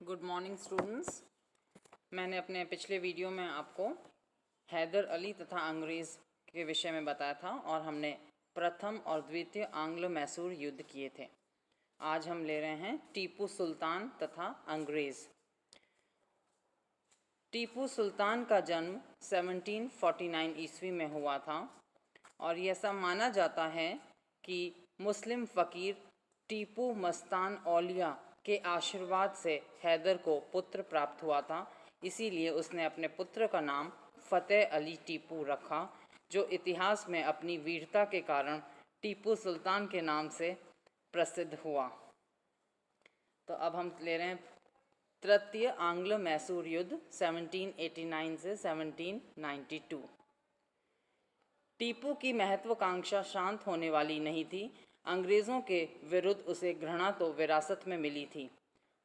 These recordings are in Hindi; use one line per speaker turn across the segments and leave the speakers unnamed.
Good morning students. मैंने अपने पिछले वीडियो में आपको हैदर अली तथा अंग्रेज़ के विषय में बताया था और हमने प्रथम और द्वितीय आंग्लो मैसूर युद्ध किए थे। आज हम ले रहे हैं टीपू सुल्तान तथा अंग्रेज़। टीपू सुल्तान का जन्म 1749 ईस्वी में हुआ था और यह सब माना जाता है कि मुस्लिम फ़कीर टीपू मस्तान औलिया के आशीर्वाद से हैदर को पुत्र प्राप्त हुआ था। इसीलिए उसने अपने पुत्र का नाम फ़तेह अली टीपू रखा, जो इतिहास में अपनी वीरता के कारण टीपू सुल्तान के नाम से प्रसिद्ध हुआ। तो अब हम ले रहे हैं तृतीय आंग्लो मैसूर युद्ध 1789 से 1792। टीपू की महत्वाकांक्षा शांत होने वाली नहीं थी। अंग्रेज़ों के विरुद्ध उसे घृणा तो विरासत में मिली थी।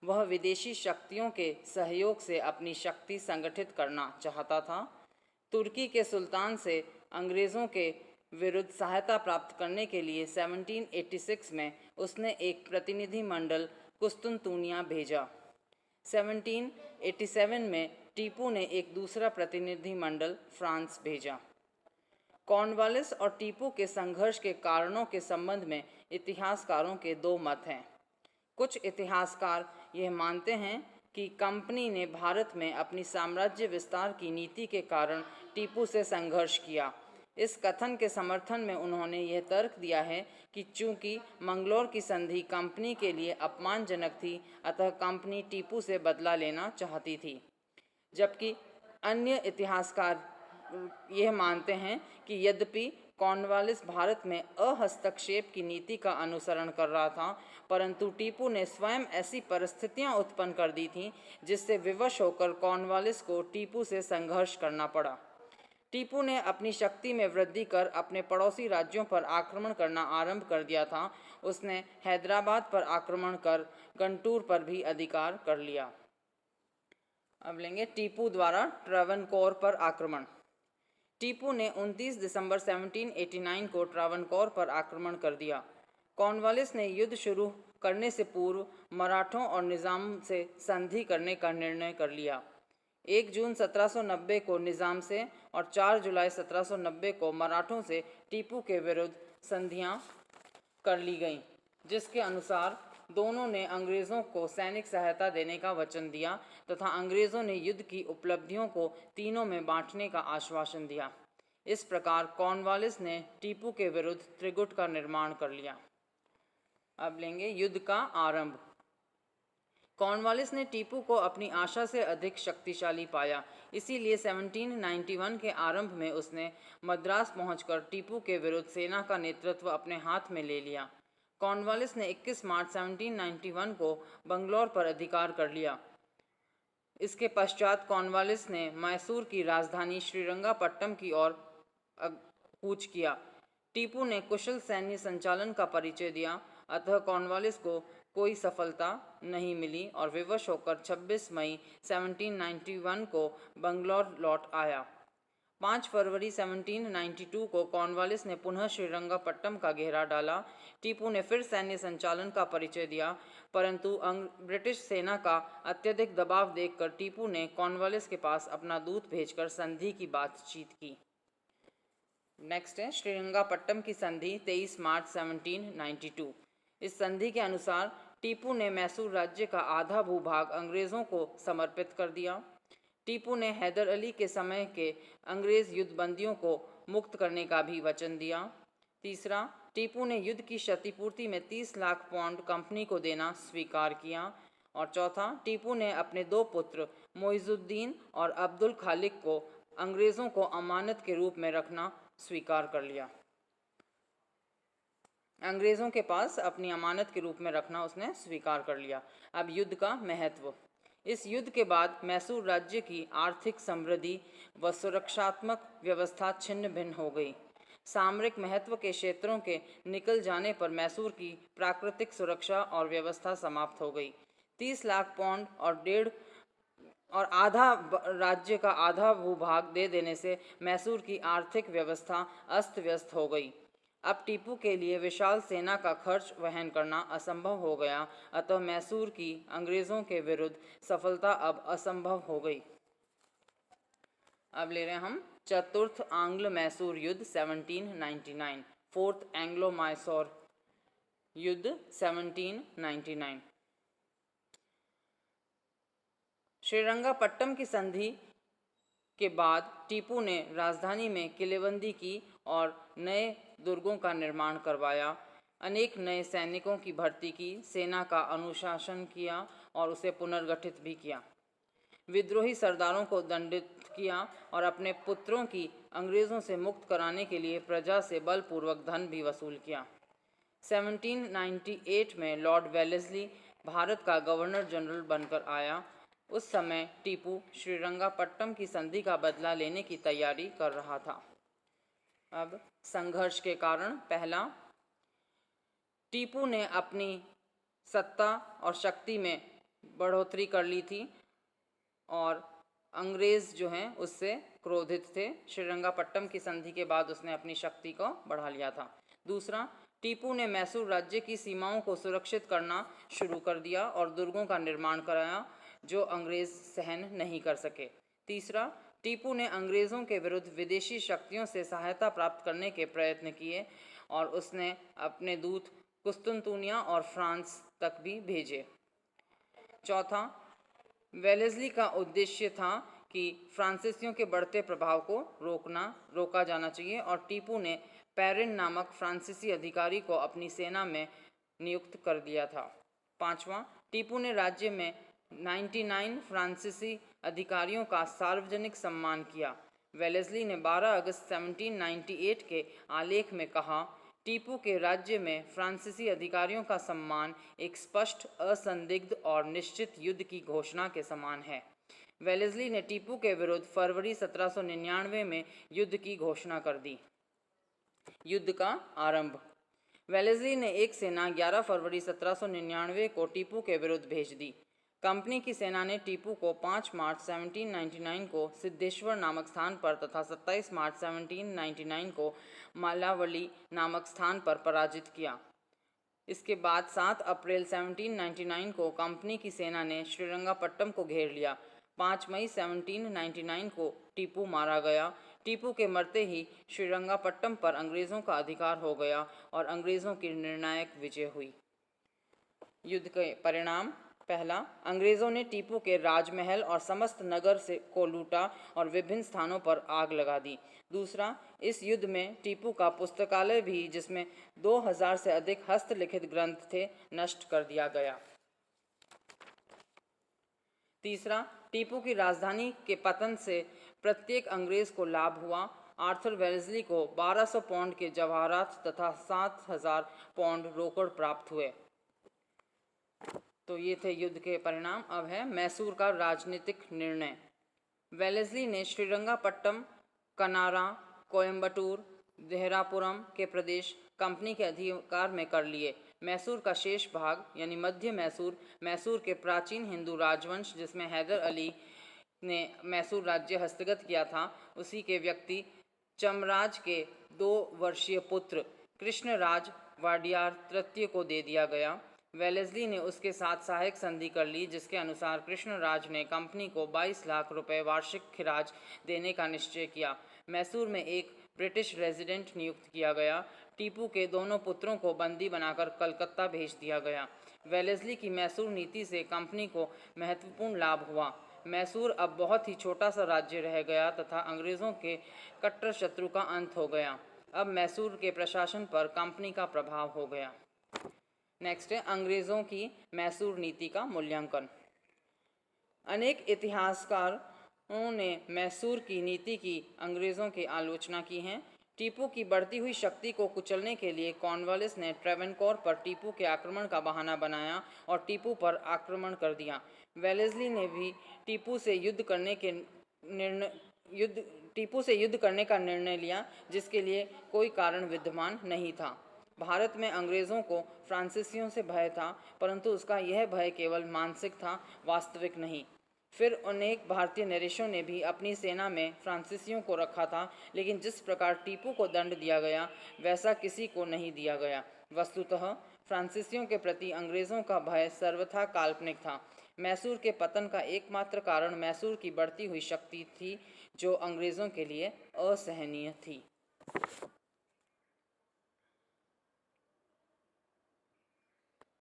वह विदेशी शक्तियों के सहयोग से अपनी शक्ति संगठित करना चाहता था। तुर्की के सुल्तान से अंग्रेज़ों के विरुद्ध सहायता प्राप्त करने के लिए 1786 में उसने एक प्रतिनिधि मंडल कुस्तुनतुनिया भेजा। 1787 में टीपू ने एक दूसरा प्रतिनिधि मंडल फ्रांस भेजा। कॉर्नवालिस और टीपू के संघर्ष के कारणों के संबंध में इतिहासकारों के दो मत हैं। कुछ इतिहासकार यह मानते हैं कि कंपनी ने भारत में अपनी साम्राज्य विस्तार की नीति के कारण टीपू से संघर्ष किया। इस कथन के समर्थन में उन्होंने यह तर्क दिया है कि चूंकि मंगलोर की संधि कंपनी के लिए अपमानजनक थी, अतः कंपनी टीपू से बदला लेना चाहती थी। जबकि अन्य इतिहासकार यह मानते हैं कि यद्यपि कॉर्नवालिस भारत में अहस्तक्षेप की नीति का अनुसरण कर रहा था, परंतु टीपू ने स्वयं ऐसी परिस्थितियां उत्पन्न कर दी थीं जिससे विवश होकर कॉर्नवालिस को टीपू से संघर्ष करना पड़ा। टीपू ने अपनी शक्ति में वृद्धि कर अपने पड़ोसी राज्यों पर आक्रमण करना आरंभ कर दिया था। उसने हैदराबाद पर आक्रमण कर गंटूर पर भी अधिकार कर लिया। अब लेंगे टीपू द्वारा ट्रावनकोर पर आक्रमण। टीपू ने 29 दिसंबर 1789 को ट्रावनकोर पर आक्रमण कर दिया। कॉर्नवालिस ने युद्ध शुरू करने से पूर्व मराठों और निज़ाम से संधि करने का निर्णय कर लिया। 1 जून 1790 को निज़ाम से और 4 जुलाई 1790 को मराठों से टीपू के विरुद्ध संधियां कर ली गईं, जिसके अनुसार दोनों ने अंग्रेज़ों को सैनिक सहायता देने का वचन दिया तथा अंग्रेज़ों ने युद्ध की उपलब्धियों को तीनों में बांटने का आश्वासन दिया। इस प्रकार कॉर्नवालिस ने टीपू के विरुद्ध त्रिगुट का निर्माण कर लिया। अब लेंगे युद्ध का आरंभ। कॉर्नवालिस ने टीपू को अपनी आशा से अधिक शक्तिशाली पाया। इसीलिए 1791 के आरंभ में उसने मद्रास पहुंचकर टीपू के विरुद्ध सेना का नेतृत्व अपने हाथ में ले लिया। कॉर्नवालिस ने 21 मार्च 1791 को बंगलौर पर अधिकार कर लिया। इसके पश्चात कॉर्नवालिस ने मैसूर की राजधानी श्रीरंगापट्टनम की ओर कूच किया। टीपू ने कुशल सैन्य संचालन का परिचय दिया, अतः कॉर्नवालिस को कोई सफलता नहीं मिली और विवश होकर 26 मई 1791 को बंगलौर लौट आया। 5 फरवरी 1792 को कॉर्नवालिस ने पुनः श्रीरंगापट्टनम का घेरा डाला। टीपू ने फिर सैन्य संचालन का परिचय दिया, परंतु ब्रिटिश सेना का अत्यधिक दबाव देखकर टीपू ने कॉर्नवालिस के पास अपना दूत भेजकर संधि की बातचीत की। नेक्स्ट है श्रीरंगापट्टनम की संधि 23 मार्च 1792। इस संधि के अनुसार टीपू ने मैसूर राज्य का आधा भूभाग अंग्रेज़ों को समर्पित कर दिया। टीपू ने हैदर अली के समय के अंग्रेज़ युद्धबंदियों को मुक्त करने का भी वचन दिया। तीसरा, टीपू ने युद्ध की क्षतिपूर्ति में 30 लाख पाउंड कंपनी को देना स्वीकार किया। और चौथा, टीपू ने अपने 2 पुत्र मोइजुद्दीन और अब्दुल खालिक को अंग्रेज़ों को अमानत के रूप में रखना स्वीकार कर लिया। अंग्रेज़ों के पास अपनी अमानत के रूप में रखना उसने स्वीकार कर लिया। अब युद्ध का महत्व। इस युद्ध के बाद मैसूर राज्य की आर्थिक समृद्धि व सुरक्षात्मक व्यवस्था छिन्न भिन्न हो गई। सामरिक महत्व के क्षेत्रों के निकल जाने पर मैसूर की प्राकृतिक सुरक्षा और व्यवस्था समाप्त हो गई। 30 लाख पाउंड और आधा राज्य का आधा भूभाग दे देने से मैसूर की आर्थिक व्यवस्था अस्त व्यस्त हो गई। अब टीपू के लिए विशाल सेना का खर्च वहन करना असंभव हो गया, अतः मैसूर की अंग्रेज़ों के विरुद्ध सफलता अब असंभव हो गई। अब ले रहे हैं हम चतुर्थ आंग्ल मैसूर युद्ध 1799, फोर्थ एंग्लो मैसूर युद्ध 1799। श्रीरंगापट्टम की संधि के बाद टीपू ने राजधानी में किलेबंदी की और नए दुर्गों का निर्माण करवाया, अनेक नए सैनिकों की भर्ती की, सेना का अनुशासन किया और उसे पुनर्गठित भी किया, विद्रोही सरदारों को दंडित किया और अपने पुत्रों की अंग्रेज़ों से मुक्त कराने के लिए प्रजा से बलपूर्वक धन भी वसूल किया। 1798 में लॉर्ड वेलेस्ली भारत का गवर्नर जनरल बनकर आया। उस समय टीपू श्रीरंगापट्टम की संधि का बदला लेने की तैयारी कर रहा था। अब संघर्ष के कारण, पहला, टीपू ने अपनी सत्ता और शक्ति में बढ़ोतरी कर ली थी और अंग्रेज़ जो हैं उससे क्रोधित थे। श्रीरंगापट्टम की संधि के बाद उसने अपनी शक्ति को बढ़ा लिया था। दूसरा, टीपू ने मैसूर राज्य की सीमाओं को सुरक्षित करना शुरू कर दिया और दुर्गों का निर्माण कराया जो अंग्रेज़ सहन नहीं कर सके। तीसरा, टीपू ने अंग्रेज़ों के विरुद्ध विदेशी शक्तियों से सहायता प्राप्त करने के प्रयत्न किए और उसने अपने दूत कुस्तुनतुनिया और फ्रांस तक भी भेजे। चौथा, वेलेस्ली का उद्देश्य था कि फ्रांसीसियों के बढ़ते प्रभाव को रोका जाना चाहिए और टीपू ने पेरिन नामक फ्रांसीसी अधिकारी को अपनी सेना में नियुक्त कर दिया था। पांचवा, टीपू ने राज्य में 99 फ्रांसीसी अधिकारियों का सार्वजनिक सम्मान किया। वेलेस्ली ने 12 अगस्त 1798 के आलेख में कहा, टीपू के राज्य में फ्रांसीसी अधिकारियों का सम्मान एक स्पष्ट, असंदिग्ध और निश्चित युद्ध की घोषणा के समान है। वेलेस्ली ने टीपू के विरुद्ध फरवरी 1799 में युद्ध की घोषणा कर दी। युद्ध का आरंभ, वेलेस्ली ने एक सेना 11 फरवरी 1799 को टीपू के विरुद्ध भेज दी। कंपनी की सेना ने टीपू को 5 मार्च 1799 को सिद्धेश्वर नामक स्थान पर तथा 27 मार्च 1799 को मालावली नामक स्थान पर पराजित किया। इसके बाद 7 अप्रैल 1799 को कंपनी की सेना ने श्रीरंगापट्टम को घेर लिया। 5 मई 1799 को टीपू मारा गया। टीपू के मरते ही श्रीरंगापट्टम पर अंग्रेज़ों का अधिकार हो गया और अंग्रेज़ों की निर्णायक विजय हुई। युद्ध के परिणाम, पहला, अंग्रेज़ों ने टीपू के राजमहल और समस्त नगर को लूटा और विभिन्न स्थानों पर आग लगा दी। दूसरा, इस युद्ध में टीपू का पुस्तकालय भी, जिसमें 2000 से अधिक हस्तलिखित ग्रंथ थे, नष्ट कर दिया गया। तीसरा, टीपू की राजधानी के पतन से प्रत्येक अंग्रेज़ को लाभ हुआ। आर्थर वेलेस्ली को 1200 पाउंड के जवाहरात तथा 7000 पाउंड रोकड़ प्राप्त हुए। तो ये थे युद्ध के परिणाम। अब है मैसूर का राजनीतिक निर्णय। वेलेस्ली ने श्रीरंगापट्टम, कनारा, कोयम्बटूर, देहरापुरम के प्रदेश कंपनी के अधिकार में कर लिए। मैसूर का शेष भाग यानी मध्य मैसूर, मैसूर के प्राचीन हिंदू राजवंश जिसमें हैदर अली ने मैसूर राज्य हस्तगत किया था, उसी के व्यक्ति चमराज के 2 वर्षीय पुत्र कृष्णराज वाडियार तृतीय को दे दिया गया। वेलेस्ली ने उसके साथ सहायक संधि कर ली, जिसके अनुसार कृष्णराज ने कंपनी को 22 लाख रुपए वार्षिक खिराज देने का निश्चय किया। मैसूर में एक ब्रिटिश रेजिडेंट नियुक्त किया गया। टीपू के दोनों पुत्रों को बंदी बनाकर कलकत्ता भेज दिया गया। वेलेस्ली की मैसूर नीति से कंपनी को महत्वपूर्ण लाभ हुआ। मैसूर अब बहुत ही छोटा सा राज्य रह गया तथा अंग्रेज़ों के कट्टर शत्रु का अंत हो गया। अब मैसूर के प्रशासन पर कंपनी का प्रभाव हो गया। नेक्स्ट है अंग्रेज़ों की मैसूर नीति का मूल्यांकन। अनेक इतिहासकारों ने मैसूर की नीति की अंग्रेज़ों की आलोचना की है। टीपू की बढ़ती हुई शक्ति को कुचलने के लिए कॉर्नवालिस ने ट्रेवेनकोर पर टीपू के आक्रमण का बहाना बनाया और टीपू पर आक्रमण कर दिया। वेलेस्ली ने भी टीपू से युद्ध करने का निर्णय लिया, जिसके लिए कोई कारण विद्यमान नहीं था। भारत में अंग्रेज़ों को फ्रांसीसियों से भय था, परंतु उसका यह भय केवल मानसिक था, वास्तविक नहीं। फिर अनेक भारतीय नरेशों ने भी अपनी सेना में फ्रांसीसियों को रखा था, लेकिन जिस प्रकार टीपू को दंड दिया गया वैसा किसी को नहीं दिया गया। वस्तुतः फ्रांसीसियों के प्रति अंग्रेज़ों का भय सर्वथा काल्पनिक था। मैसूर के पतन का एकमात्र कारण मैसूर की बढ़ती हुई शक्ति थी, जो अंग्रेज़ों के लिए असहनीय थी।